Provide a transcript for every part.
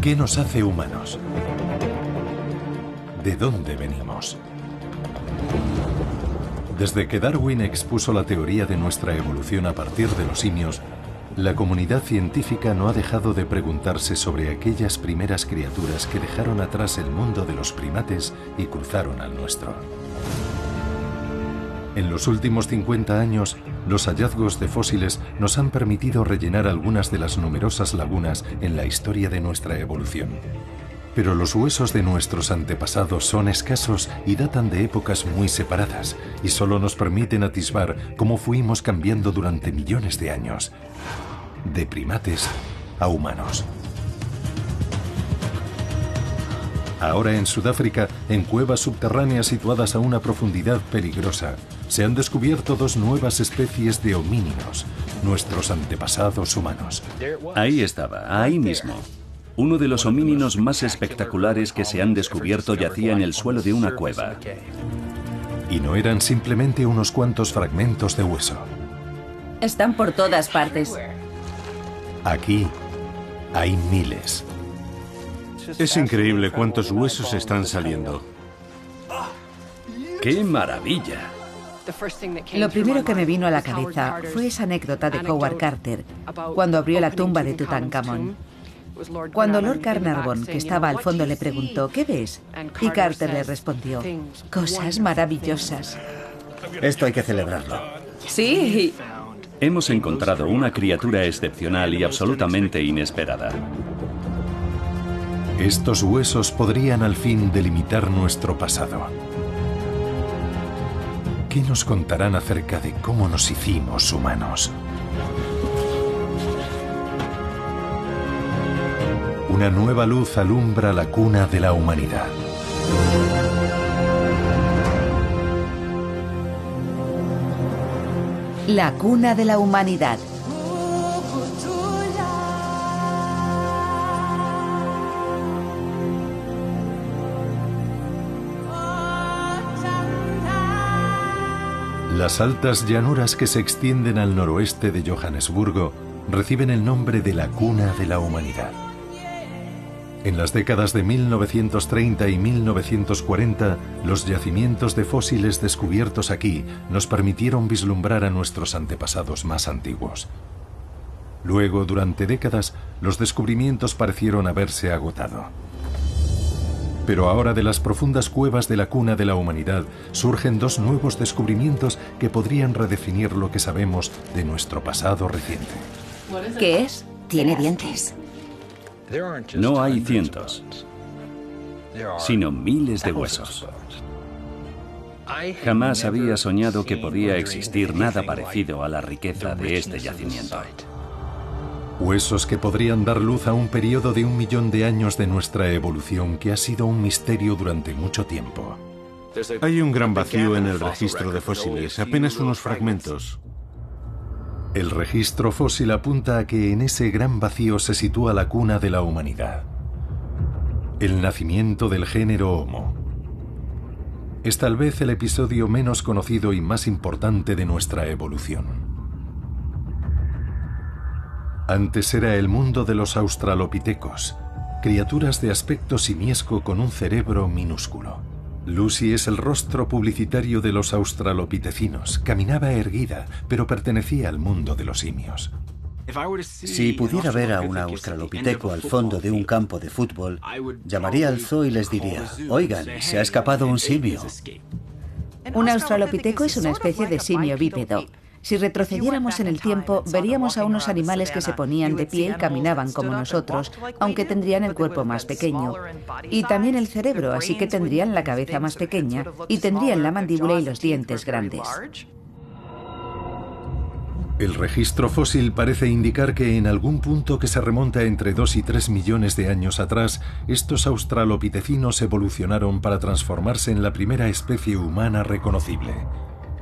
¿Qué nos hace humanos? ¿De dónde venimos? Desde que Darwin expuso la teoría de nuestra evolución a partir de los simios, la comunidad científica no ha dejado de preguntarse sobre aquellas primeras criaturas que dejaron atrás el mundo de los primates y cruzaron al nuestro. En los últimos 50 años, los hallazgos de fósiles nos han permitido rellenar algunas de las numerosas lagunas en la historia de nuestra evolución. Pero los huesos de nuestros antepasados son escasos y datan de épocas muy separadas, y solo nos permiten atisbar cómo fuimos cambiando durante millones de años, de primates a humanos. Ahora en Sudáfrica, en cuevas subterráneas situadas a una profundidad peligrosa, se han descubierto dos nuevas especies de homínidos, nuestros antepasados humanos. Ahí estaba, ahí mismo. Uno de los homínidos más espectaculares que se han descubierto yacía en el suelo de una cueva. Y no eran simplemente unos cuantos fragmentos de hueso. Están por todas partes. Aquí hay miles. Es increíble cuántos huesos están saliendo. ¡Qué maravilla! Lo primero que me vino a la cabeza fue esa anécdota de Howard Carter, cuando abrió la tumba de Tutankamón. Cuando Lord Carnarvon, que estaba al fondo, le preguntó ¿qué ves? Y Carter le respondió, cosas maravillosas. Esto hay que celebrarlo. Sí. Hemos encontrado una criatura excepcional y absolutamente inesperada. Estos huesos podrían al fin delimitar nuestro pasado. ¿Qué nos contarán acerca de cómo nos hicimos humanos? Una nueva luz alumbra la cuna de la humanidad. La cuna de la humanidad. Las altas llanuras que se extienden al noroeste de Johannesburgo reciben el nombre de la cuna de la humanidad. En las décadas de 1930 y 1940, los yacimientos de fósiles descubiertos aquí nos permitieron vislumbrar a nuestros antepasados más antiguos. Luego, durante décadas, los descubrimientos parecieron haberse agotado. Pero ahora de las profundas cuevas de la cuna de la humanidad surgen dos nuevos descubrimientos que podrían redefinir lo que sabemos de nuestro pasado reciente. ¿Qué es? Tiene dientes. No hay cientos, sino miles de huesos. Jamás había soñado que podía existir nada parecido a la riqueza de este yacimiento. Huesos que podrían dar luz a un periodo de 1 millón de años de nuestra evolución que ha sido un misterio durante mucho tiempo. Hay un gran vacío en el registro de fósiles, apenas unos fragmentos. El registro fósil apunta a que en ese gran vacío se sitúa la cuna de la humanidad. El nacimiento del género Homo. Es tal vez el episodio menos conocido y más importante de nuestra evolución. Antes era el mundo de los australopitecos, criaturas de aspecto simiesco con un cerebro minúsculo. Lucy es el rostro publicitario de los australopitecinos. Caminaba erguida, pero pertenecía al mundo de los simios. Si pudiera ver a un australopiteco al fondo de un campo de fútbol, llamaría al zoo y les diría, oigan, se ha escapado un simio. Un australopiteco es una especie de simio bípedo. Si retrocediéramos en el tiempo, veríamos a unos animales que se ponían de pie y caminaban como nosotros, aunque tendrían el cuerpo más pequeño. Y también el cerebro, así que tendrían la cabeza más pequeña y tendrían la mandíbula y los dientes grandes. El registro fósil parece indicar que en algún punto que se remonta entre 2 y 3 millones de años atrás, estos australopitecinos evolucionaron para transformarse en la primera especie humana reconocible,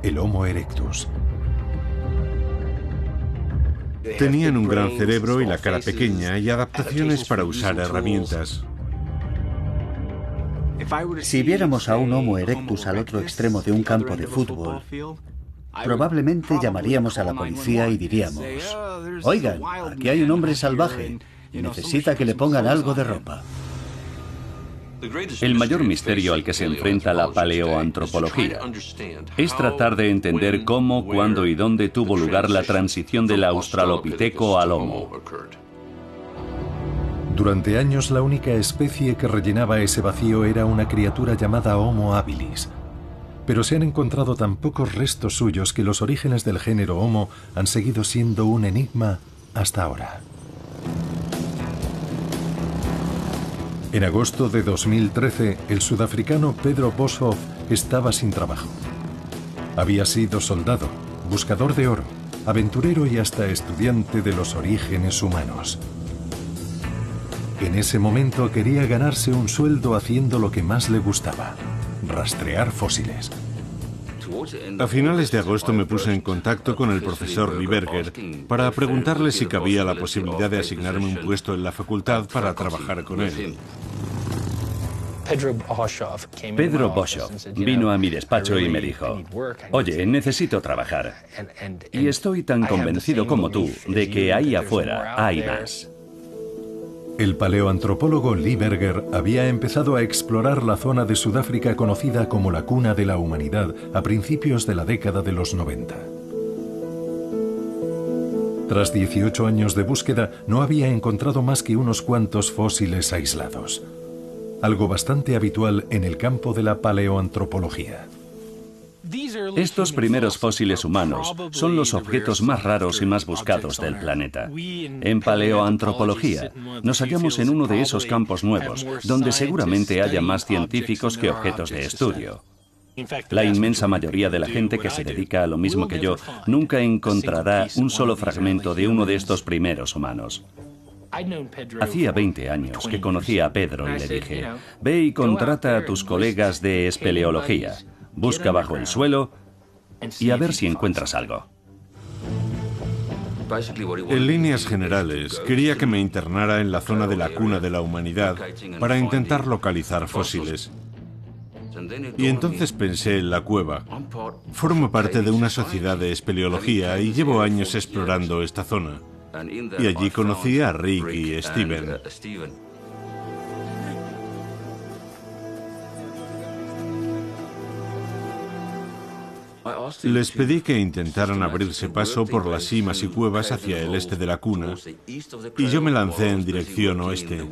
el Homo erectus. Tenían un gran cerebro y la cara pequeña y adaptaciones para usar herramientas. Si viéramos a un Homo erectus al otro extremo de un campo de fútbol, probablemente llamaríamos a la policía y diríamos, oigan, aquí hay un hombre salvaje. Necesita que le pongan algo de ropa. El mayor misterio al que se enfrenta la paleoantropología es tratar de entender cómo, cuándo y dónde tuvo lugar la transición del australopiteco al Homo. Durante años la única especie que rellenaba ese vacío era una criatura llamada Homo habilis. Pero se han encontrado tan pocos restos suyos que los orígenes del género Homo han seguido siendo un enigma hasta ahora. En agosto de 2013, el sudafricano Pedro Boshoff estaba sin trabajo. Había sido soldado, buscador de oro, aventurero y hasta estudiante de los orígenes humanos. En ese momento quería ganarse un sueldo haciendo lo que más le gustaba: rastrear fósiles. A finales de agosto me puse en contacto con el profesor Lieberger para preguntarle si cabía la posibilidad de asignarme un puesto en la facultad para trabajar con él. Pedro Boshoff vino a mi despacho y me dijo: oye, necesito trabajar. Y estoy tan convencido como tú de que ahí afuera hay más. El paleoantropólogo Lieberger había empezado a explorar la zona de Sudáfrica conocida como la cuna de la humanidad a principios de la década de los 90. Tras 18 años de búsqueda, no había encontrado más que unos cuantos fósiles aislados, algo bastante habitual en el campo de la paleoantropología. Estos primeros fósiles humanos son los objetos más raros y más buscados del planeta. En paleoantropología nos hallamos en uno de esos campos nuevos, donde seguramente haya más científicos que objetos de estudio. La inmensa mayoría de la gente que se dedica a lo mismo que yo nunca encontrará un solo fragmento de uno de estos primeros humanos. Hacía 20 años que conocí a Pedro y le dije: ve y contrata a tus colegas de espeleología. Busca bajo el suelo y a ver si encuentras algo. En líneas generales, quería que me internara en la zona de la cuna de la humanidad para intentar localizar fósiles. Y entonces pensé en la cueva. Formo parte de una sociedad de espeleología y llevo años explorando esta zona. Y allí conocí a Rick y Steven. Les pedí que intentaran abrirse paso por las simas y cuevas hacia el este de la cuna, y yo me lancé en dirección oeste.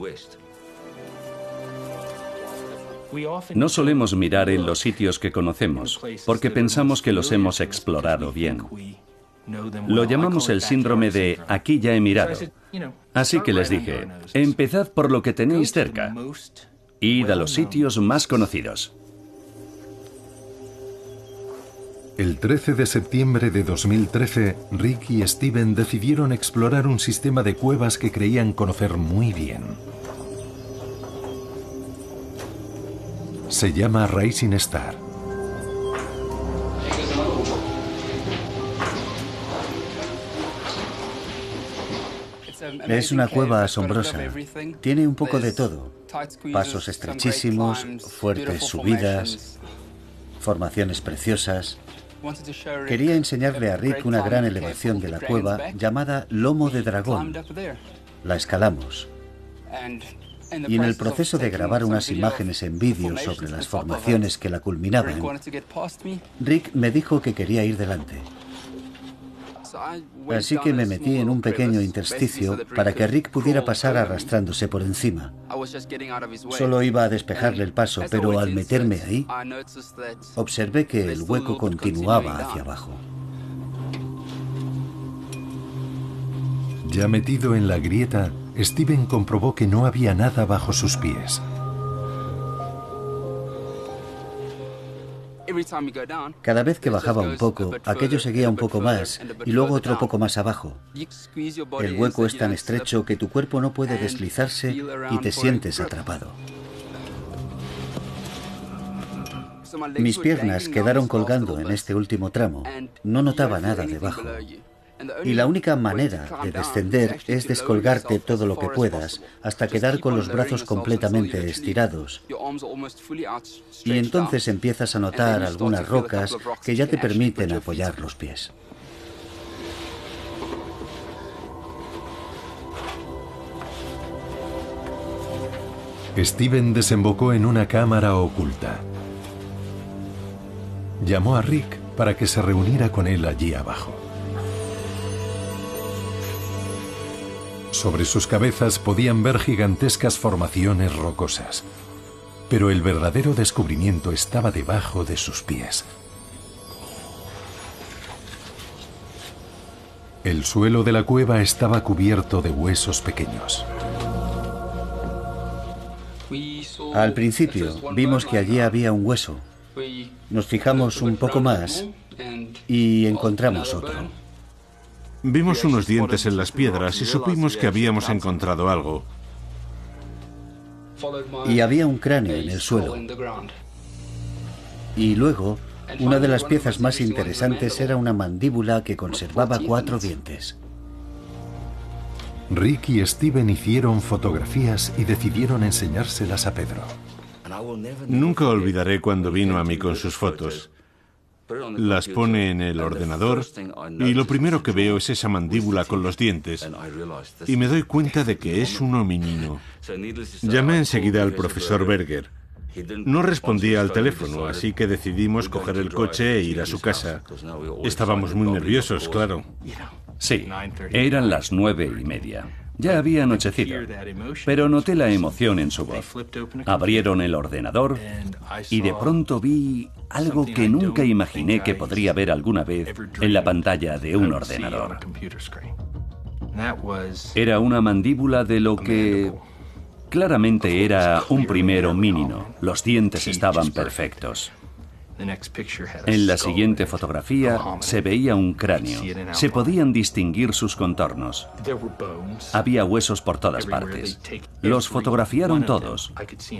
No solemos mirar en los sitios que conocemos, porque pensamos que los hemos explorado bien. Lo llamamos el síndrome de aquí ya he mirado. Así que les dije: empezad por lo que tenéis cerca. Id a los sitios más conocidos. El 13 de septiembre de 2013, Rick y Steven decidieron explorar un sistema de cuevas que creían conocer muy bien. Se llama Rising Star. Es una cueva asombrosa. Tiene un poco de todo: pasos estrechísimos, fuertes subidas, formaciones preciosas. Quería enseñarle a Rick una gran elevación de la cueva llamada Lomo de Dragón. La escalamos. Y en el proceso de grabar unas imágenes en vídeo sobre las formaciones que la culminaban, Rick me dijo que quería ir delante. Así que me metí en un pequeño intersticio para que Rick pudiera pasar arrastrándose por encima. Solo iba a despejarle el paso, pero al meterme ahí, observé que el hueco continuaba hacia abajo. Ya metido en la grieta, Steven comprobó que no había nada bajo sus pies. Cada vez que bajaba un poco, aquello seguía un poco más y luego otro poco más abajo. El hueco es tan estrecho que tu cuerpo no puede deslizarse y te sientes atrapado. Mis piernas quedaron colgando en este último tramo. No notaba nada debajo. Y la única manera de descender es descolgarte todo lo que puedas hasta quedar con los brazos completamente estirados. Y entonces empiezas a notar algunas rocas que ya te permiten apoyar los pies. Steven desembocó en una cámara oculta. Llamó a Rick para que se reuniera con él allí abajo. Sobre sus cabezas podían ver gigantescas formaciones rocosas, pero el verdadero descubrimiento estaba debajo de sus pies. El suelo de la cueva estaba cubierto de huesos pequeños. Al principio vimos que allí había un hueso. Nos fijamos un poco más y encontramos otro. Vimos unos dientes en las piedras y supimos que habíamos encontrado algo. Y había un cráneo en el suelo. Y luego, una de las piezas más interesantes era una mandíbula que conservaba 4 dientes. Rick y Steven hicieron fotografías y decidieron enseñárselas a Pedro. Nunca olvidaré cuando vino a mí con sus fotos. Las pone en el ordenador y lo primero que veo es esa mandíbula con los dientes y me doy cuenta de que es un hominino. Llamé enseguida al profesor Berger. No respondía al teléfono, así que decidimos coger el coche e ir a su casa. Estábamos muy nerviosos, claro. Sí, eran las 9:30. Ya había anochecido, pero noté la emoción en su voz. Abrieron el ordenador y de pronto vi algo que nunca imaginé que podría ver alguna vez en la pantalla de un ordenador. Era una mandíbula de lo que claramente era un primer homínido. Los dientes estaban perfectos. En la siguiente fotografía se veía un cráneo. Se podían distinguir sus contornos. Había huesos por todas partes. Los fotografiaron todos.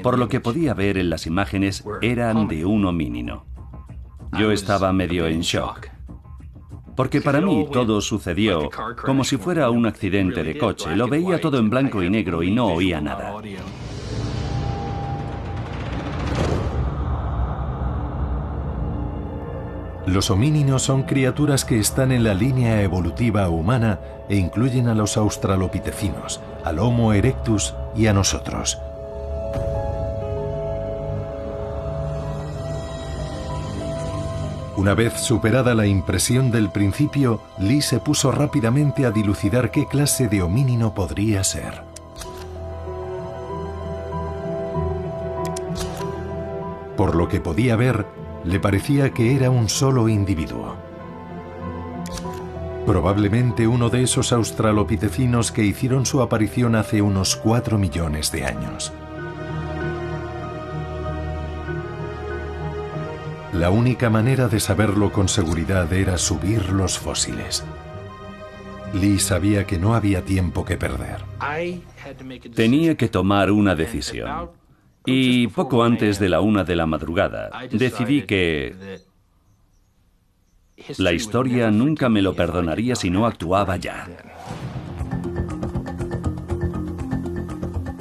Por lo que podía ver en las imágenes, eran de un homínido. Yo estaba medio en shock. Porque para mí todo sucedió como si fuera un accidente de coche. Lo veía todo en blanco y negro y no oía nada. Los homínidos son criaturas que están en la línea evolutiva humana e incluyen a los australopitecinos, al Homo erectus y a nosotros. Una vez superada la impresión del principio, Lee se puso rápidamente a dilucidar qué clase de homínido podría ser. Por lo que podía ver, le parecía que era un solo individuo. Probablemente uno de esos australopitecinos que hicieron su aparición hace unos 4 millones de años. La única manera de saberlo con seguridad era subir los fósiles. Lee sabía que no había tiempo que perder. Tenía que tomar una decisión. Y poco antes de la 1 de la madrugada, decidí que la historia nunca me lo perdonaría si no actuaba ya.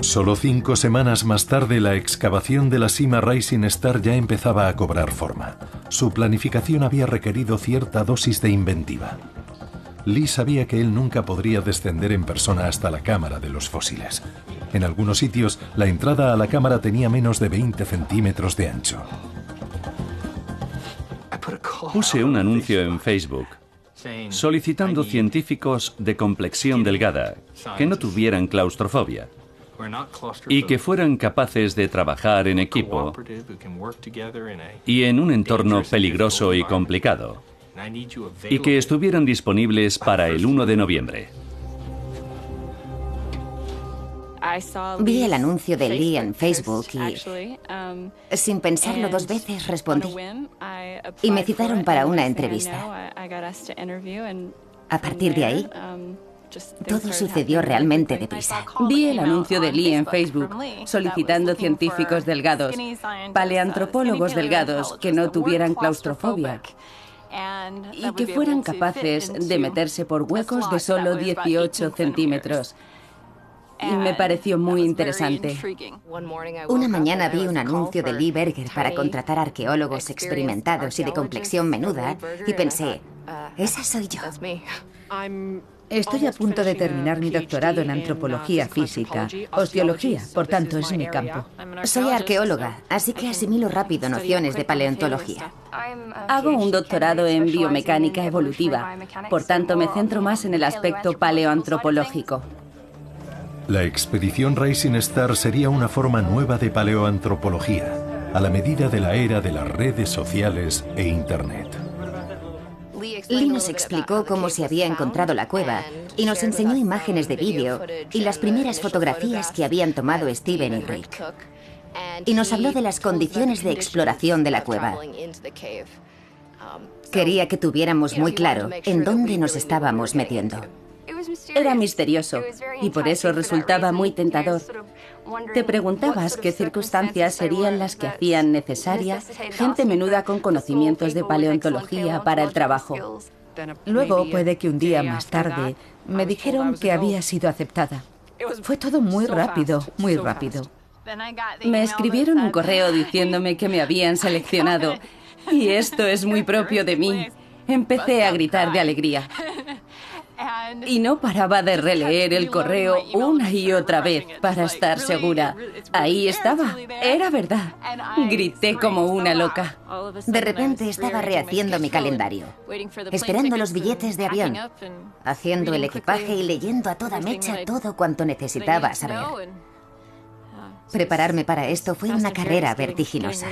Solo 5 semanas más tarde, la excavación de la cima Rising Star ya empezaba a cobrar forma. Su planificación había requerido cierta dosis de inventiva. Lee sabía que él nunca podría descender en persona hasta la cámara de los fósiles. En algunos sitios, la entrada a la cámara tenía menos de 20 centímetros de ancho. Puse un anuncio en Facebook solicitando científicos de complexión delgada que no tuvieran claustrofobia y que fueran capaces de trabajar en equipo y en un entorno peligroso y complicado, y que estuvieran disponibles para el 1 de noviembre. Vi el anuncio de Lee en Facebook y, sin pensarlo 2 veces, respondí. Y me citaron para una entrevista. A partir de ahí, todo sucedió realmente deprisa. Vi el anuncio de Lee en Facebook solicitando científicos delgados, paleantropólogos delgados que no tuvieran claustrofobia y que fueran capaces de meterse por huecos de solo 18 centímetros. Y me pareció muy interesante. Una mañana vi un anuncio de Lee Berger para contratar arqueólogos experimentados y de complexión menuda y pensé, esa soy yo. Estoy a punto de terminar mi doctorado en antropología física. Osteología, por tanto, es mi campo. Soy arqueóloga, así que asimilo rápido nociones de paleontología. Hago un doctorado en biomecánica evolutiva, por tanto me centro más en el aspecto paleoantropológico. La expedición Rising Star sería una forma nueva de paleoantropología, a la medida de la era de las redes sociales e Internet. Lee nos explicó cómo se había encontrado la cueva y nos enseñó imágenes de vídeo y las primeras fotografías que habían tomado Steven y Rick. Y nos habló de las condiciones de exploración de la cueva. Quería que tuviéramos muy claro en dónde nos estábamos metiendo. Era misterioso y por eso resultaba muy tentador. Te preguntabas qué circunstancias serían las que hacían necesaria gente menuda con conocimientos de paleontología para el trabajo. Luego, puede que un día más tarde, me dijeron que había sido aceptada. Fue todo muy rápido, muy rápido. Me escribieron un correo diciéndome que me habían seleccionado y esto es muy propio de mí. Empecé a gritar de alegría. Y no paraba de releer el correo una y otra vez para estar segura. Ahí estaba, era verdad. Grité como una loca. De repente estaba rehaciendo mi calendario, esperando los billetes de avión, haciendo el equipaje y leyendo a toda mecha todo cuanto necesitaba saber. Prepararme para esto fue una carrera vertiginosa.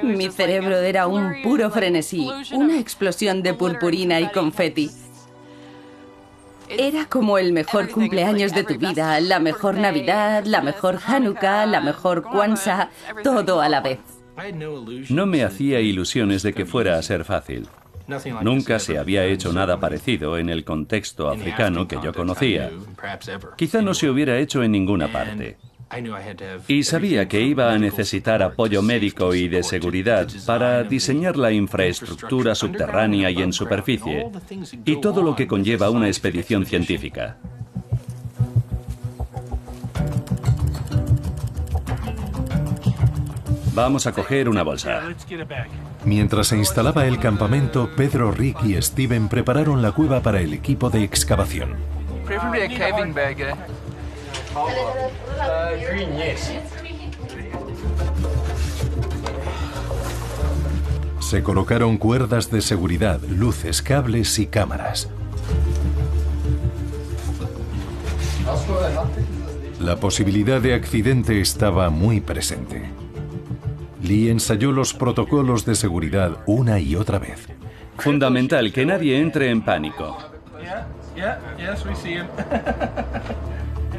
Mi cerebro era un puro frenesí, una explosión de purpurina y confeti. Era como el mejor cumpleaños de tu vida, la mejor Navidad, la mejor Hanukkah, la mejor Kwanzaa, todo a la vez. No me hacía ilusiones de que fuera a ser fácil. Nunca se había hecho nada parecido en el contexto africano que yo conocía. Quizá no se hubiera hecho en ninguna parte. Y sabía que iba a necesitar apoyo médico y de seguridad para diseñar la infraestructura subterránea y en superficie, y todo lo que conlleva una expedición científica. Vamos a coger una bolsa. Mientras se instalaba el campamento, Pedro, Rick y Steven prepararon la cueva para el equipo de excavación. Se colocaron cuerdas de seguridad, luces, cables y cámaras. La posibilidad de accidente estaba muy presente. Lee ensayó los protocolos de seguridad una y otra vez. Fundamental que nadie entre en pánico.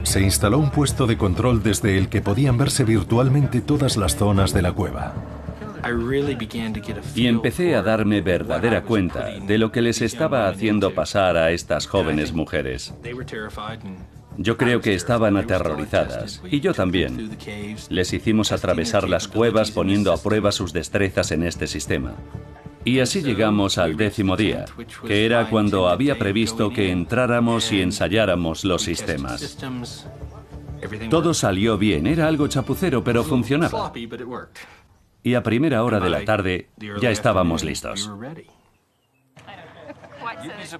Se instaló un puesto de control desde el que podían verse virtualmente todas las zonas de la cueva. Y empecé a darme verdadera cuenta de lo que les estaba haciendo pasar a estas jóvenes mujeres. Yo creo que estaban aterrorizadas, y yo también. Les hicimos atravesar las cuevas poniendo a prueba sus destrezas en este sistema. Y así llegamos al 10º día, que era cuando había previsto que entráramos y ensayáramos los sistemas. Todo salió bien, era algo chapucero, pero funcionaba. Y a primera hora de la tarde ya estábamos listos.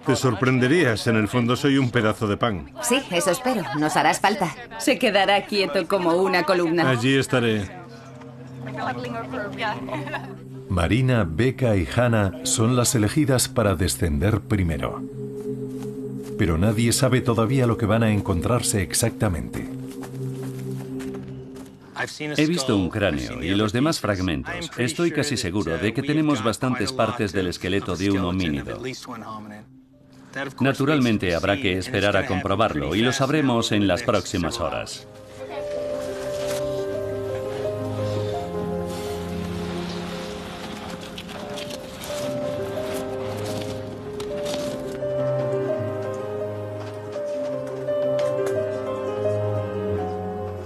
Te sorprenderías, en el fondo soy un pedazo de pan. Sí, eso espero, nos harás falta. Se quedará quieto como una columna. Allí estaré. Marina, Becca y Hannah son las elegidas para descender primero. Pero nadie sabe todavía lo que van a encontrarse exactamente. He visto un cráneo y los demás fragmentos. Estoy casi seguro de que tenemos bastantes partes del esqueleto de un homínido. Naturalmente habrá que esperar a comprobarlo y lo sabremos en las próximas horas.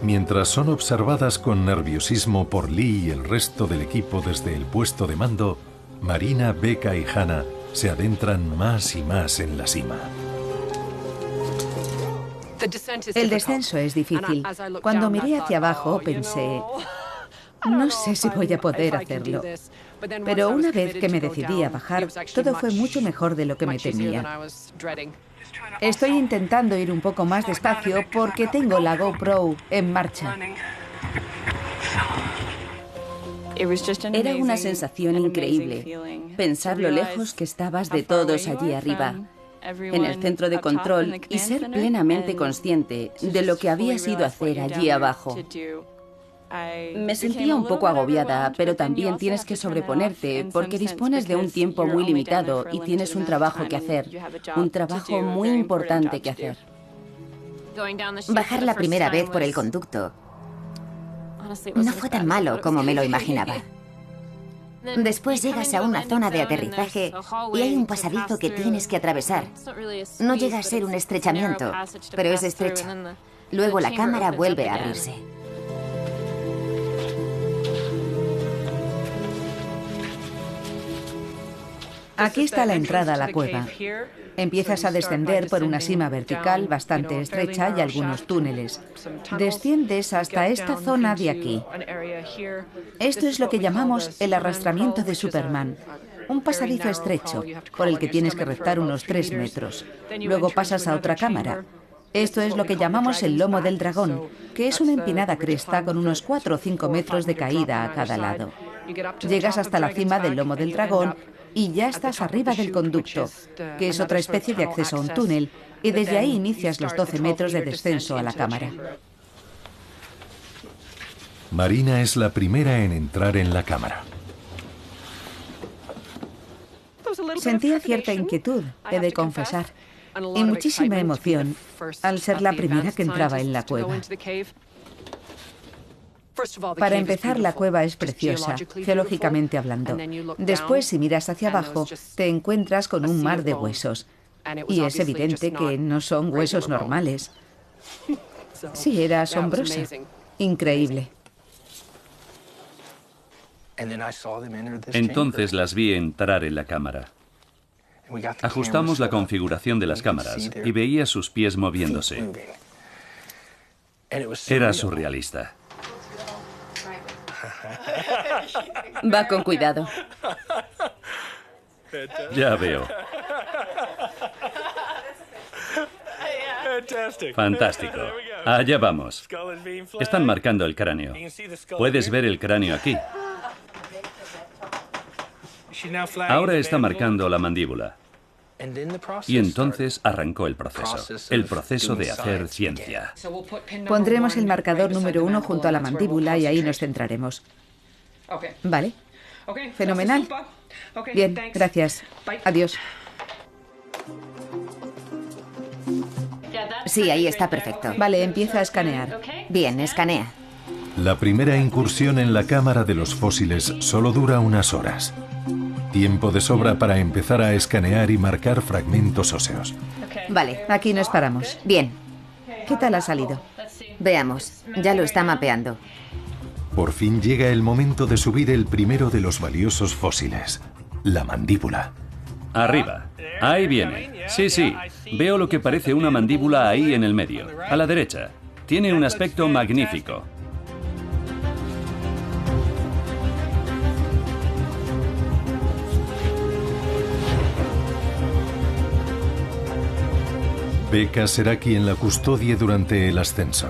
Mientras son observadas con nerviosismo por Lee y el resto del equipo desde el puesto de mando, Marina, Becca y Hannah se adentran más y más en la cima. El descenso es difícil. Cuando miré hacia abajo pensé, no sé si voy a poder hacerlo. Pero una vez que me decidí a bajar, todo fue mucho mejor de lo que me temía. Estoy intentando ir un poco más despacio porque tengo la GoPro en marcha. Era una sensación increíble, pensar lo lejos que estabas de todos allí arriba, en el centro de control, y ser plenamente consciente de lo que habías ido a hacer allí abajo. Me sentía un poco agobiada, pero también tienes que sobreponerte porque dispones de un tiempo muy limitado y tienes un trabajo que hacer, un trabajo muy importante que hacer. Bajar la primera vez por el conducto no fue tan malo como me lo imaginaba. Después llegas a una zona de aterrizaje y hay un pasadizo que tienes que atravesar. No llega a ser un estrechamiento, pero es estrecho. Luego la cámara vuelve a abrirse. Aquí está la entrada a la cueva. Empiezas a descender por una sima vertical bastante estrecha y algunos túneles. Desciendes hasta esta zona de aquí. Esto es lo que llamamos el arrastramiento de Superman. Un pasadizo estrecho, por el que tienes que rezar unos 3 metros. Luego pasas a otra cámara. Esto es lo que llamamos el lomo del dragón, que es una empinada cresta con unos 4 o 5 metros de caída a cada lado. Llegas hasta la cima del lomo del dragón y ya estás arriba del conducto, que es otra especie de acceso a un túnel, y desde ahí inicias los 12 metros de descenso a la cámara. Marina es la primera en entrar en la cámara. Sentía cierta inquietud, he de confesar, y muchísima emoción al ser la primera que entraba en la cueva. Para empezar, la cueva es preciosa, geológicamente hablando. Después, si miras hacia abajo, te encuentras con un mar de huesos. Y es evidente que no son huesos normales. Sí, era asombrosa. Increíble. Entonces las vi entrar en la cámara. Ajustamos la configuración de las cámaras y veía sus pies moviéndose. Era surrealista. Va con cuidado. Ya veo. Fantástico. Allá vamos. Están marcando el cráneo. Puedes ver el cráneo aquí. Ahora está marcando la mandíbula. Y entonces arrancó el proceso de hacer ciencia. Pondremos el marcador número 1 junto a la mandíbula y ahí nos centraremos. ¿Vale? Fenomenal. Bien, gracias. Adiós. Sí, ahí está perfecto. Vale, empieza a escanear. Bien, escanea. La primera incursión en la cámara de los fósiles solo dura unas horas. Tiempo de sobra para empezar a escanear y marcar fragmentos óseos. Vale. Aquí nos paramos. Bien. ¿Qué tal ha salido? Veamos. Ya lo está mapeando. Por fin llega el momento de subir el primero de los valiosos fósiles, la mandíbula. Arriba. Ahí viene. Sí, sí. Veo lo que parece una mandíbula ahí en el medio. A la derecha. Tiene un aspecto magnífico. Becca será quien la custodie durante el ascenso.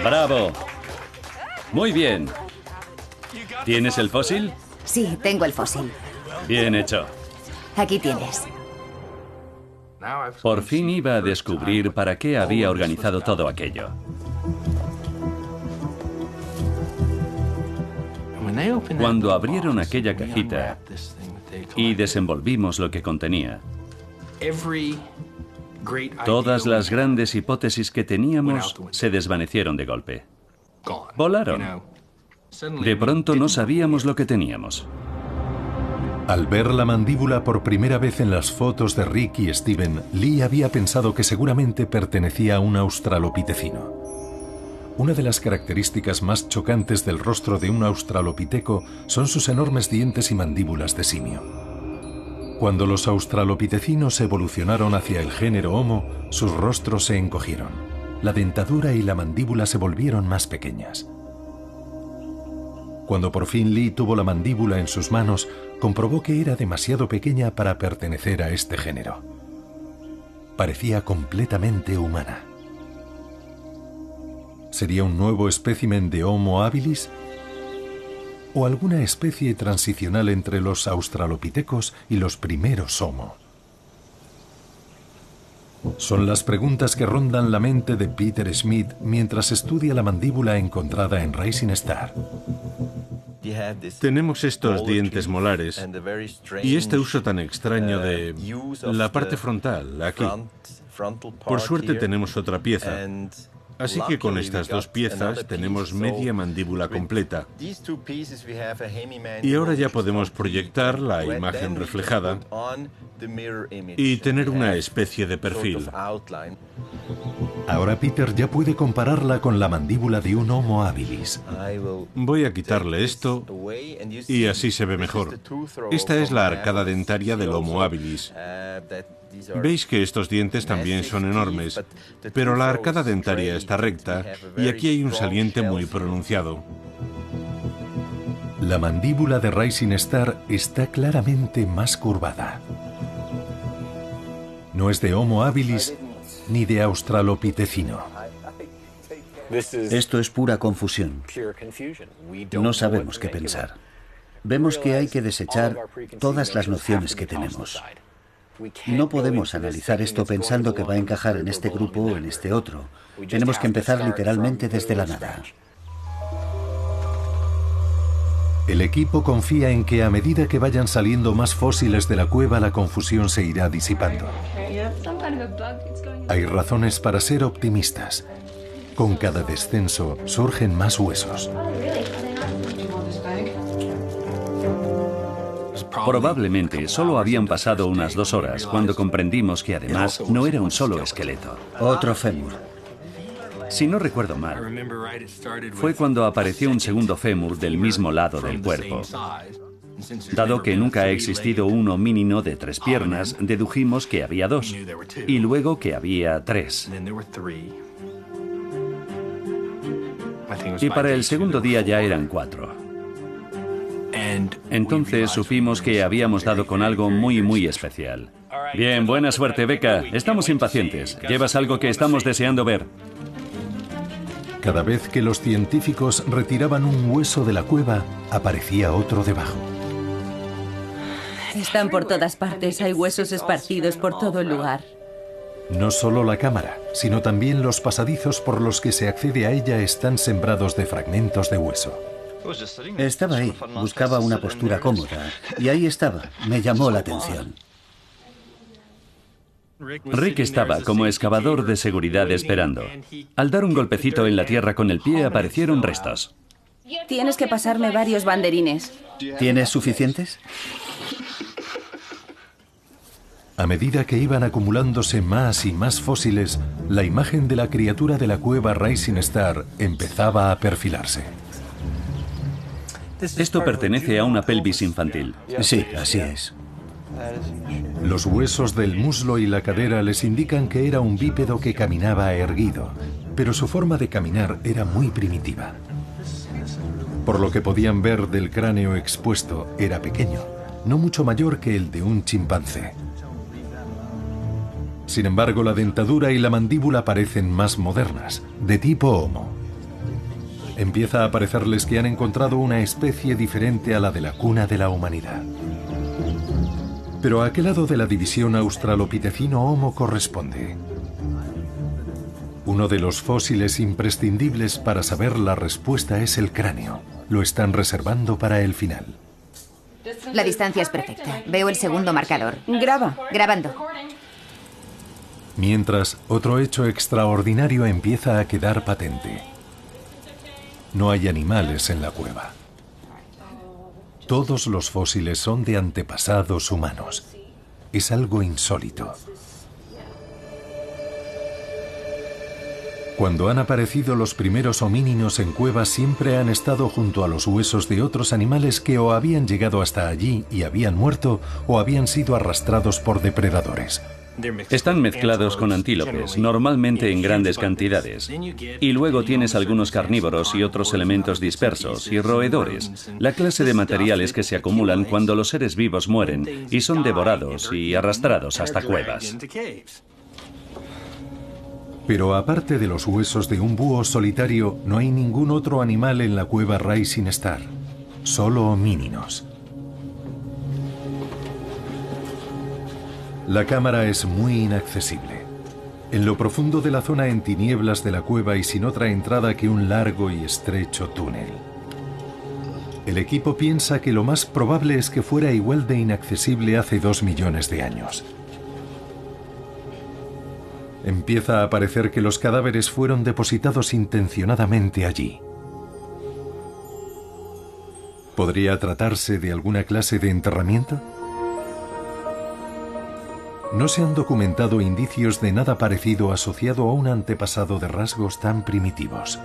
¡Bravo! Muy bien. ¿Tienes el fósil? Sí, tengo el fósil. Bien hecho. Aquí tienes. Por fin iba a descubrir para qué había organizado todo aquello. Cuando abrieron aquella cajita y desenvolvimos lo que contenía, todas las grandes hipótesis que teníamos se desvanecieron de golpe. Volaron. De pronto no sabíamos lo que teníamos. Al ver la mandíbula por primera vez en las fotos de Rick y Steven, Lee había pensado que seguramente pertenecía a un australopitecino. Una de las características más chocantes del rostro de un australopiteco son sus enormes dientes y mandíbulas de simio. Cuando los australopitecinos evolucionaron hacia el género Homo, sus rostros se encogieron. La dentadura y la mandíbula se volvieron más pequeñas. Cuando por fin Lee tuvo la mandíbula en sus manos, comprobó que era demasiado pequeña para pertenecer a este género. Parecía completamente humana. ¿Sería un nuevo espécimen de Homo habilis? ¿O alguna especie transicional entre los australopitecos y los primeros Homo? Son las preguntas que rondan la mente de Peter Smith mientras estudia la mandíbula encontrada en Rising Star. Tenemos estos dientes molares y este uso tan extraño de la parte frontal, aquí. Por suerte tenemos otra pieza. Así que con estas dos piezas tenemos media mandíbula completa. Y ahora ya podemos proyectar la imagen reflejada y tener una especie de perfil. Ahora Peter ya puede compararla con la mandíbula de un Homo habilis. Voy a quitarle esto y así se ve mejor. Esta es la arcada dentaria del Homo habilis. Veis que estos dientes también son enormes, pero la arcada dentaria está recta y aquí hay un saliente muy pronunciado. La mandíbula de Rising Star está claramente más curvada. No es de Homo habilis ni de australopitecino. Esto es pura confusión. No sabemos qué pensar. Vemos que hay que desechar todas las nociones que tenemos. No podemos analizar esto pensando que va a encajar en este grupo o en este otro. Tenemos que empezar literalmente desde la nada. El equipo confía en que a medida que vayan saliendo más fósiles de la cueva, la confusión se irá disipando. Hay razones para ser optimistas. Con cada descenso surgen más huesos. Probablemente solo habían pasado unas 2 horas cuando comprendimos que además no era un solo esqueleto. Otro fémur. Si no recuerdo mal, fue cuando apareció un segundo fémur del mismo lado del cuerpo. Dado que nunca ha existido un homínido de 3 piernas, dedujimos que había 2, y luego que había 3. Y para el segundo día ya eran 4. Entonces supimos que habíamos dado con algo muy especial. Bien, buena suerte, Becca. Estamos impacientes. Llevas algo que estamos deseando ver. Cada vez que los científicos retiraban un hueso de la cueva, aparecía otro debajo. Están por todas partes. Hay huesos esparcidos por todo el lugar. No solo la cámara, sino también los pasadizos por los que se accede a ella están sembrados de fragmentos de hueso. Estaba ahí, buscaba una postura cómoda, y ahí estaba, me llamó la atención. Rick estaba como excavador de seguridad esperando. Al dar un golpecito en la tierra con el pie aparecieron restos. Tienes que pasarme varios banderines. ¿Tienes suficientes? A medida que iban acumulándose más y más fósiles, la imagen de la criatura de la cueva Rising Star empezaba a perfilarse. Esto pertenece a una pelvis infantil. Sí, así es. Los huesos del muslo y la cadera les indican que era un bípedo que caminaba erguido, pero su forma de caminar era muy primitiva. Por lo que podían ver del cráneo expuesto, era pequeño, no mucho mayor que el de un chimpancé. Sin embargo, la dentadura y la mandíbula parecen más modernas, de tipo Homo. Empieza a parecerles que han encontrado una especie diferente a la de la cuna de la humanidad. Pero ¿a qué lado de la división australopitecino-Homo corresponde? Uno de los fósiles imprescindibles para saber la respuesta es el cráneo. Lo están reservando para el final. La distancia es perfecta. Veo el segundo marcador. Graba. Grabando. Mientras, otro hecho extraordinario empieza a quedar patente. no hay animales en la cueva. Todos los fósiles son de antepasados humanos. Es algo insólito. Cuando han aparecido los primeros homínidos en cuevas, siempre han estado junto a los huesos de otros animales que o habían llegado hasta allí y habían muerto, o habían sido arrastrados por depredadores. Están mezclados con antílopes, normalmente en grandes cantidades. Y luego tienes algunos carnívoros y otros elementos dispersos y roedores, la clase de materiales que se acumulan cuando los seres vivos mueren y son devorados y arrastrados hasta cuevas. Pero aparte de los huesos de un búho solitario, no hay ningún otro animal en la cueva Rising Star, solo homínidos. La cámara es muy inaccesible. En lo profundo de la zona, en tinieblas de la cueva y sin otra entrada que un largo y estrecho túnel. El equipo piensa que lo más probable es que fuera igual de inaccesible hace 2 millones de años. Empieza a parecer que los cadáveres fueron depositados intencionadamente allí. ¿Podría tratarse de alguna clase de enterramiento? No se han documentado indicios de nada parecido asociado a un antepasado de rasgos tan primitivos.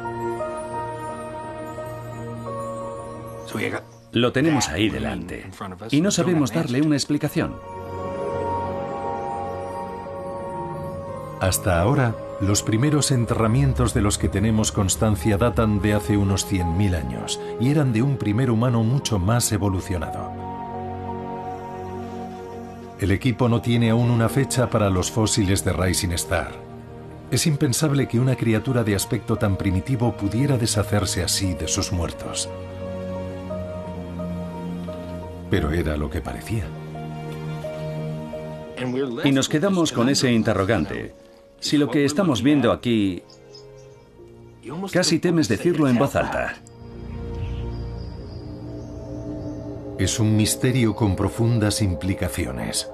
Lo tenemos ahí delante y no sabemos darle una explicación. Hasta ahora, los primeros enterramientos de los que tenemos constancia datan de hace unos 100.000 años y eran de un primer humano mucho más evolucionado. El equipo no tiene aún una fecha para los fósiles de Rising Star. Es impensable que una criatura de aspecto tan primitivo pudiera deshacerse así de sus muertos. Pero era lo que parecía. Y nos quedamos con ese interrogante. Si lo que estamos viendo aquí, casi temes decirlo en voz alta. Es un misterio con profundas implicaciones,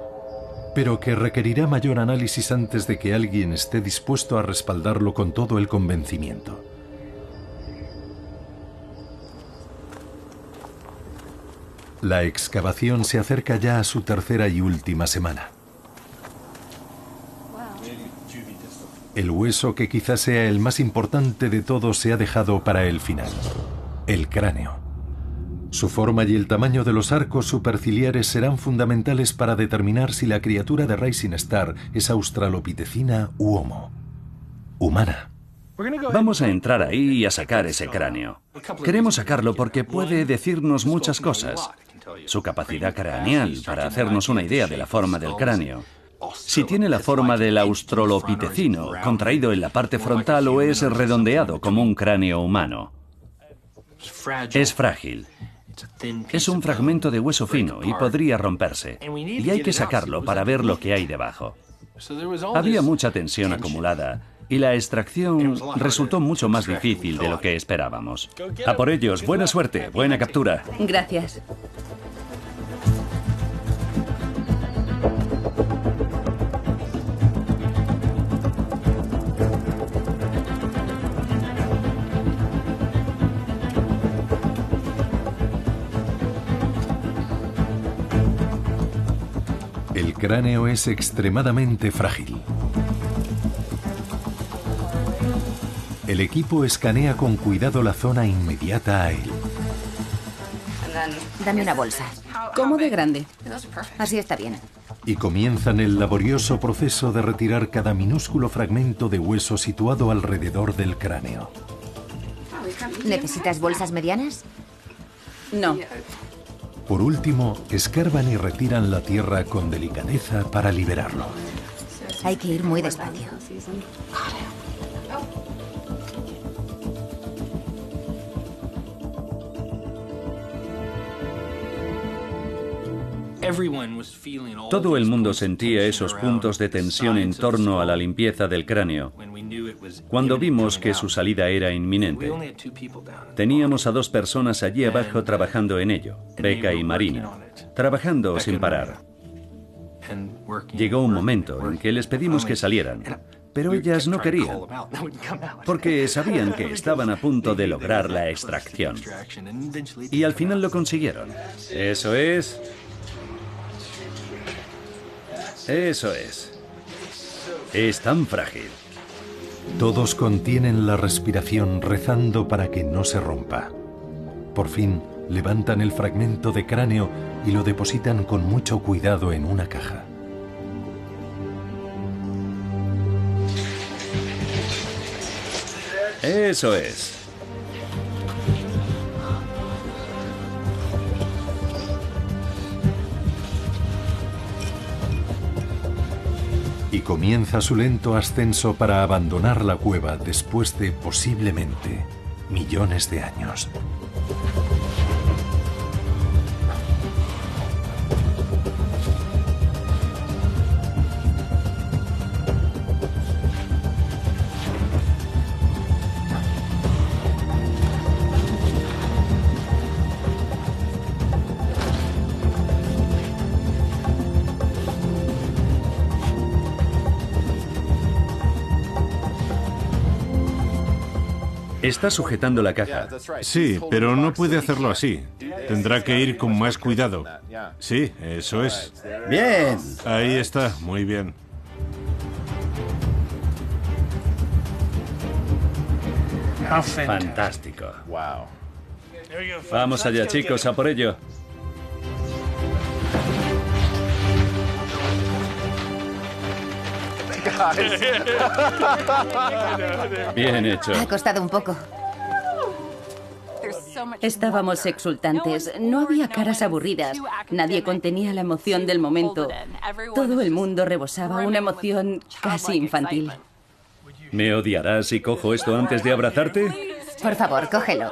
pero que requerirá mayor análisis antes de que alguien esté dispuesto a respaldarlo con todo el convencimiento. La excavación se acerca ya a su tercera y última semana. El hueso, que quizás sea el más importante de todos, se ha dejado para el final: el cráneo. Su forma y el tamaño de los arcos superciliares serán fundamentales para determinar si la criatura de Rising Star es australopithecina u homo, humana. Vamos a entrar ahí y a sacar ese cráneo. Queremos sacarlo porque puede decirnos muchas cosas. Su capacidad craneal, para hacernos una idea de la forma del cráneo. Si tiene la forma del australopithecino, contraído en la parte frontal, o es redondeado como un cráneo humano. Es frágil. Es un fragmento de hueso fino y podría romperse. Y hay que sacarlo para ver lo que hay debajo. Había mucha tensión acumulada y la extracción resultó mucho más difícil de lo que esperábamos. A por ellos, buena suerte, buena captura. Gracias. El cráneo es extremadamente frágil. El equipo escanea con cuidado la zona inmediata a él. Dame una bolsa. ¿Cómo de grande? Así está bien. Y comienzan el laborioso proceso de retirar cada minúsculo fragmento de hueso situado alrededor del cráneo. ¿Necesitas bolsas medianas? No. Por último, escarban y retiran la tierra con delicadeza para liberarlo. Hay que ir muy despacio. Todo el mundo sentía esos puntos de tensión en torno a la limpieza del cráneo cuando vimos que su salida era inminente. Teníamos a 2 personas allí abajo trabajando en ello, Becca y Marina, trabajando sin parar. Llegó un momento en que les pedimos que salieran, Pero ellas no querían, porque sabían que estaban a punto de lograr la extracción. Y al final lo consiguieron. Eso es. Eso es. Es tan frágil. Todos contienen la respiración rezando para que no se rompa. Por fin, levantan el fragmento de cráneo y lo depositan con mucho cuidado en una caja. Eso es. Y comienza su lento ascenso para abandonar la cueva después de, posiblemente, millones de años. Está sujetando la caja. Sí, pero no puede hacerlo así. Tendrá que ir con más cuidado. Sí, eso es. ¡Bien! Ahí está, muy bien. Fantástico. Vamos allá, chicos, a por ello. Bien hecho. Ha costado un poco. Estábamos exultantes. No había caras aburridas. Nadie contenía la emoción del momento. Todo el mundo rebosaba una emoción casi infantil. ¿Me odiarás si cojo esto antes de abrazarte? Por favor, cógelo.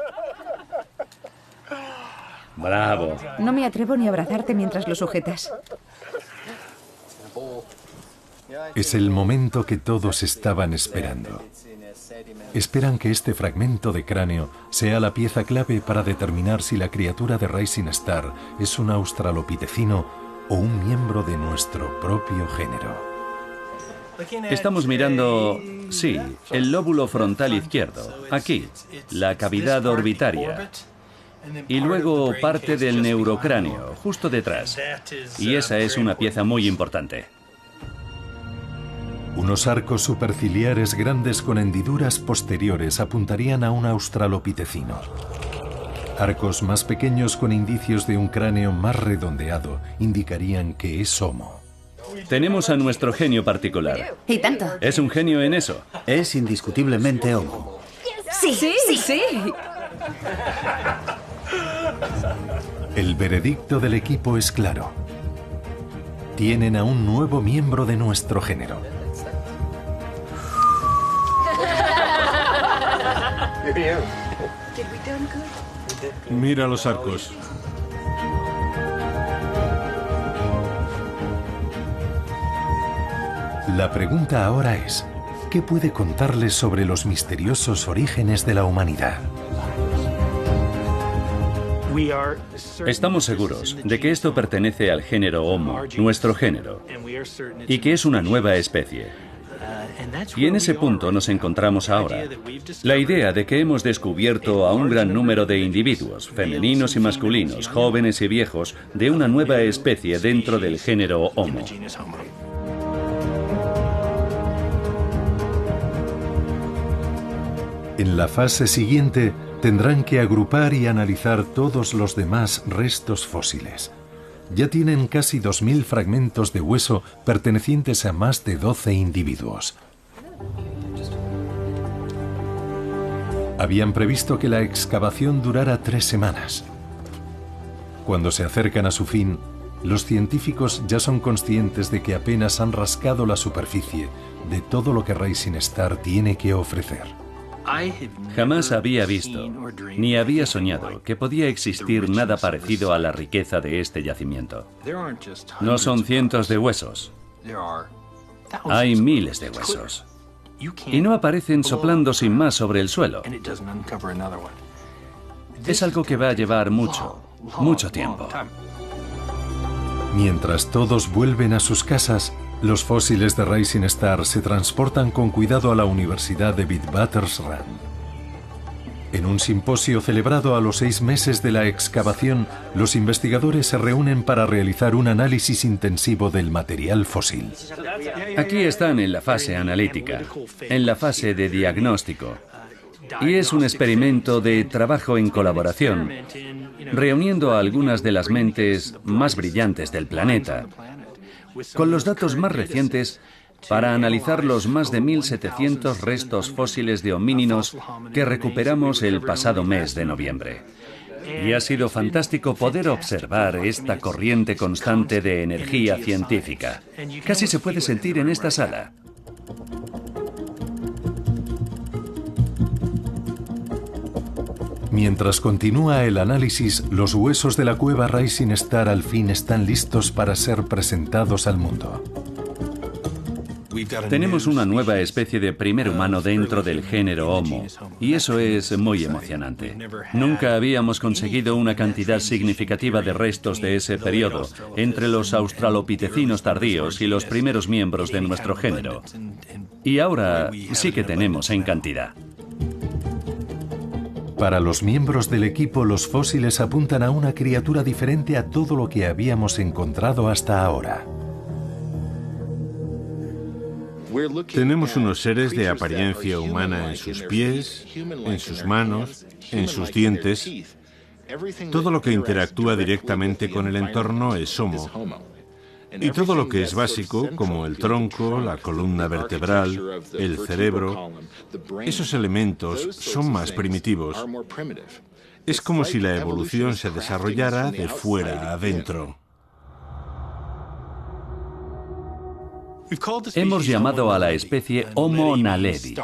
Bravo. No me atrevo ni a abrazarte mientras lo sujetas. Es el momento que todos estaban esperando. Esperan que este fragmento de cráneo sea la pieza clave para determinar si la criatura de Rising Star es un australopitecino o un miembro de nuestro propio género. Estamos mirando, sí, el lóbulo frontal izquierdo, aquí, la cavidad orbitaria. Y luego parte del neurocráneo, justo detrás. Y esa es una pieza muy importante. Unos arcos superciliares grandes con hendiduras posteriores apuntarían a un australopitecino. Arcos más pequeños con indicios de un cráneo más redondeado indicarían que es Homo. Tenemos a nuestro genio particular. ¿Y tanto? ¿Es un genio en eso? Es indiscutiblemente Homo. Sí, Sí, sí. El veredicto del equipo es claro. Tienen a un nuevo miembro de nuestro género. Mira los arcos. La pregunta ahora es, ¿qué puede contarles sobre los misteriosos orígenes de la humanidad? Estamos seguros de que esto pertenece al género Homo, nuestro género, y que es una nueva especie. Y en ese punto nos encontramos ahora. La idea de que hemos descubierto a un gran número de individuos, femeninos y masculinos, jóvenes y viejos, de una nueva especie dentro del género Homo. En la fase siguiente tendrán que agrupar y analizar todos los demás restos fósiles. Ya tienen casi 2000 fragmentos de hueso pertenecientes a más de 12 individuos. Habían previsto que la excavación durara 3 semanas. Cuando se acercan a su fin, los científicos ya son conscientes de que apenas han rascado la superficie de todo lo que Rising Star tiene que ofrecer. Jamás había visto, ni había soñado, que podía existir nada parecido a la riqueza de este yacimiento. No son cientos de huesos, hay miles de huesos. Y no aparecen soplando sin más sobre el suelo. Es algo que va a llevar mucho tiempo. Mientras todos vuelven a sus casas, Los fósiles de Rising Star se transportan con cuidado a la Universidad de Witwatersrand. En un simposio celebrado a los 6 meses de la excavación, los investigadores se reúnen para realizar un análisis intensivo del material fósil. Aquí están en la fase analítica, en la fase de diagnóstico. Y es un experimento de trabajo en colaboración, reuniendo a algunas de las mentes más brillantes del planeta, con los datos más recientes para analizar los más de 1.700 restos fósiles de homínidos que recuperamos el pasado mes de noviembre. Y ha sido fantástico poder observar esta corriente constante de energía científica. Casi se puede sentir en esta sala. Mientras continúa el análisis, los huesos de la cueva Rising Star al fin están listos para ser presentados al mundo. Tenemos una nueva especie de primer humano dentro del género Homo, y eso es muy emocionante. Nunca habíamos conseguido una cantidad significativa de restos de ese periodo entre los australopitecinos tardíos y los primeros miembros de nuestro género. Y ahora sí que tenemos en cantidad. Para los miembros del equipo, los fósiles apuntan a una criatura diferente a todo lo que habíamos encontrado hasta ahora. Tenemos unos seres de apariencia humana en sus pies, en sus manos, en sus dientes. Todo lo que interactúa directamente con el entorno es Homo. Y todo lo que es básico, como el tronco, la columna vertebral, el cerebro, esos elementos son más primitivos. Es como si la evolución se desarrollara de fuera a adentro. Hemos llamado a la especie Homo naledi.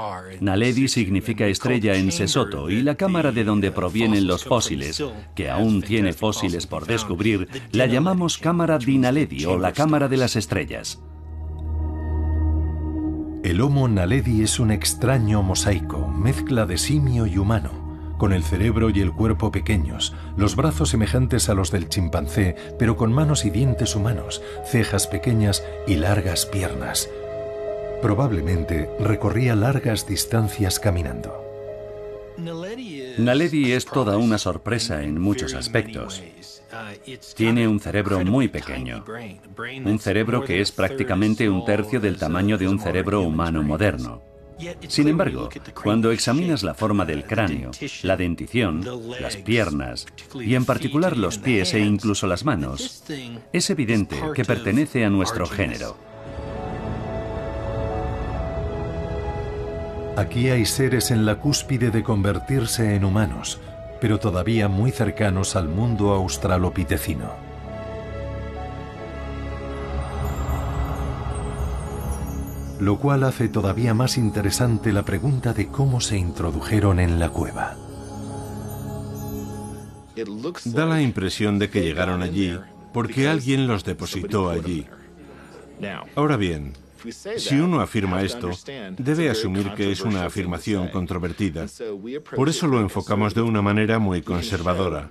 Naledi significa estrella en sesoto y la cámara de donde provienen los fósiles, que aún tiene fósiles por descubrir, la llamamos cámara di Naledi o la cámara de las estrellas. El Homo naledi es un extraño mosaico, mezcla de simio y humano, con el cerebro y el cuerpo pequeños, los brazos semejantes a los del chimpancé, pero con manos y dientes humanos, cejas pequeñas y largas piernas. Probablemente recorría largas distancias caminando. Naledi es toda una sorpresa en muchos aspectos. Tiene un cerebro muy pequeño, un cerebro que es prácticamente un tercio del tamaño de un cerebro humano moderno. Sin embargo, cuando examinas la forma del cráneo, la dentición, las piernas y en particular los pies e incluso las manos, es evidente que pertenece a nuestro género. Aquí hay seres en la cúspide de convertirse en humanos, pero todavía muy cercanos al mundo australopitecino. Lo cual hace todavía más interesante la pregunta de cómo se introdujeron en la cueva. Da la impresión de que llegaron allí porque alguien los depositó allí. Ahora bien, si uno afirma esto, debe asumir que es una afirmación controvertida. Por eso lo enfocamos de una manera muy conservadora.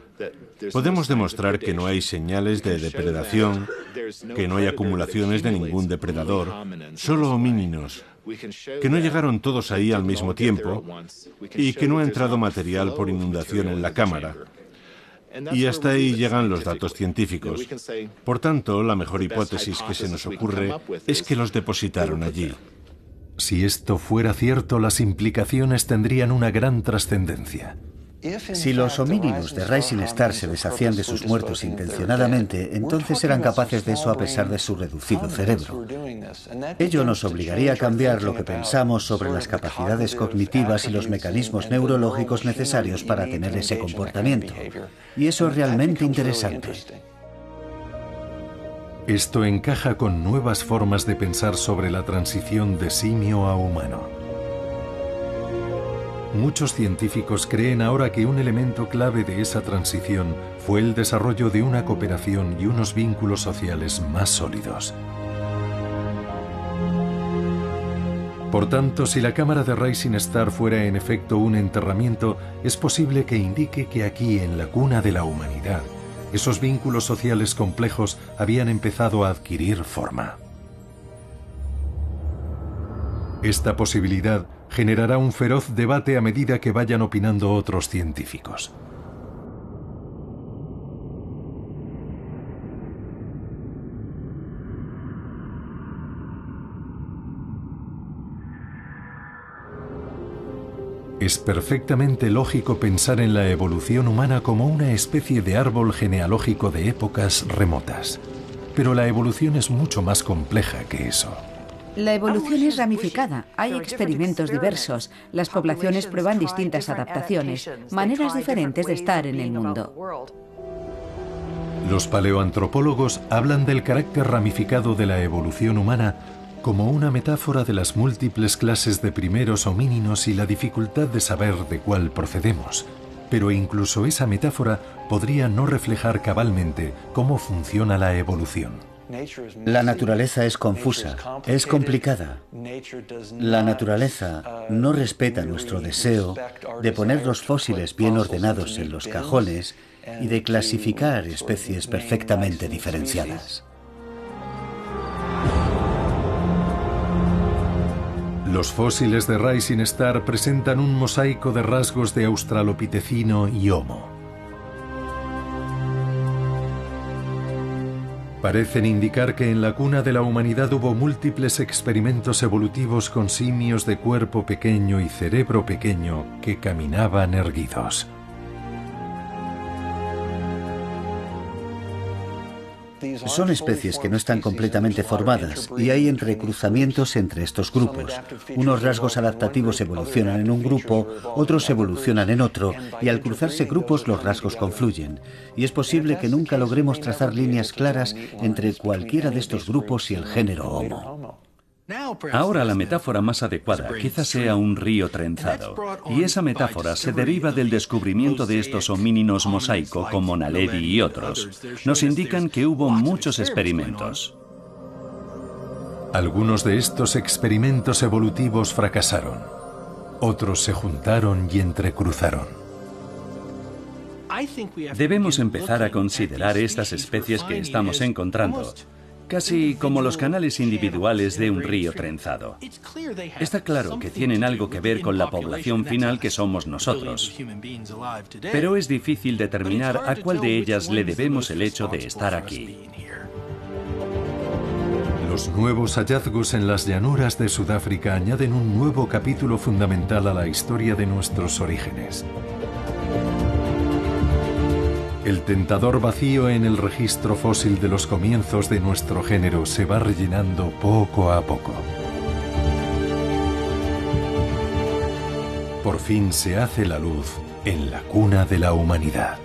Podemos demostrar que no hay señales de depredación, que no hay acumulaciones de ningún depredador, solo homínidos, que no llegaron todos ahí al mismo tiempo y que no ha entrado material por inundación en la cámara. Y hasta ahí llegan los datos científicos. Por tanto, la mejor hipótesis que se nos ocurre es que los depositaron allí. Si esto fuera cierto, las implicaciones tendrían una gran trascendencia. Si los homínidos de Rising Star se deshacían de sus muertos intencionadamente, entonces eran capaces de eso a pesar de su reducido cerebro. Ello nos obligaría a cambiar lo que pensamos sobre las capacidades cognitivas y los mecanismos neurológicos necesarios para tener ese comportamiento. Y eso es realmente interesante. Esto encaja con nuevas formas de pensar sobre la transición de simio a humano. Muchos científicos creen ahora que un elemento clave de esa transición fue el desarrollo de una cooperación y unos vínculos sociales más sólidos. Por tanto, si la cámara de Rising Star fuera en efecto un enterramiento, es posible que indique que aquí, en la cuna de la humanidad, esos vínculos sociales complejos habían empezado a adquirir forma. Esta posibilidad generará un feroz debate a medida que vayan opinando otros científicos. Es perfectamente lógico pensar en la evolución humana como una especie de árbol genealógico de épocas remotas. Pero la evolución es mucho más compleja que eso. La evolución es ramificada. Hay experimentos diversos. Las poblaciones prueban distintas adaptaciones, maneras diferentes de estar en el mundo. Los paleoantropólogos hablan del carácter ramificado de la evolución humana como una metáfora de las múltiples clases de primeros homínidos y la dificultad de saber de cuál procedemos. Pero incluso esa metáfora podría no reflejar cabalmente cómo funciona la evolución. La naturaleza es confusa, es complicada. La naturaleza no respeta nuestro deseo de poner los fósiles bien ordenados en los cajones y de clasificar especies perfectamente diferenciadas. Los fósiles de Rising Star presentan un mosaico de rasgos de Australopithecino y Homo. Parecen indicar que en la cuna de la humanidad hubo múltiples experimentos evolutivos con simios de cuerpo pequeño y cerebro pequeño que caminaban erguidos. Son especies que no están completamente formadas y hay entrecruzamientos entre estos grupos. Unos rasgos adaptativos evolucionan en un grupo, otros evolucionan en otro, y al cruzarse grupos los rasgos confluyen. Y es posible que nunca logremos trazar líneas claras entre cualquiera de estos grupos y el género Homo. Ahora la metáfora más adecuada quizás sea un río trenzado, y esa metáfora se deriva del descubrimiento de estos homínidos mosaico como Naledi y otros. Nos indican que hubo muchos experimentos. Algunos de estos experimentos evolutivos fracasaron. Otros se juntaron y entrecruzaron. Debemos empezar a considerar estas especies que estamos encontrando casi como los canales individuales de un río trenzado. Está claro que tienen algo que ver con la población final que somos nosotros, pero es difícil determinar a cuál de ellas le debemos el hecho de estar aquí. Los nuevos hallazgos en las llanuras de Sudáfrica añaden un nuevo capítulo fundamental a la historia de nuestros orígenes. El tentador vacío en el registro fósil de los comienzos de nuestro género se va rellenando poco a poco. Por fin se hace la luz en la cuna de la humanidad.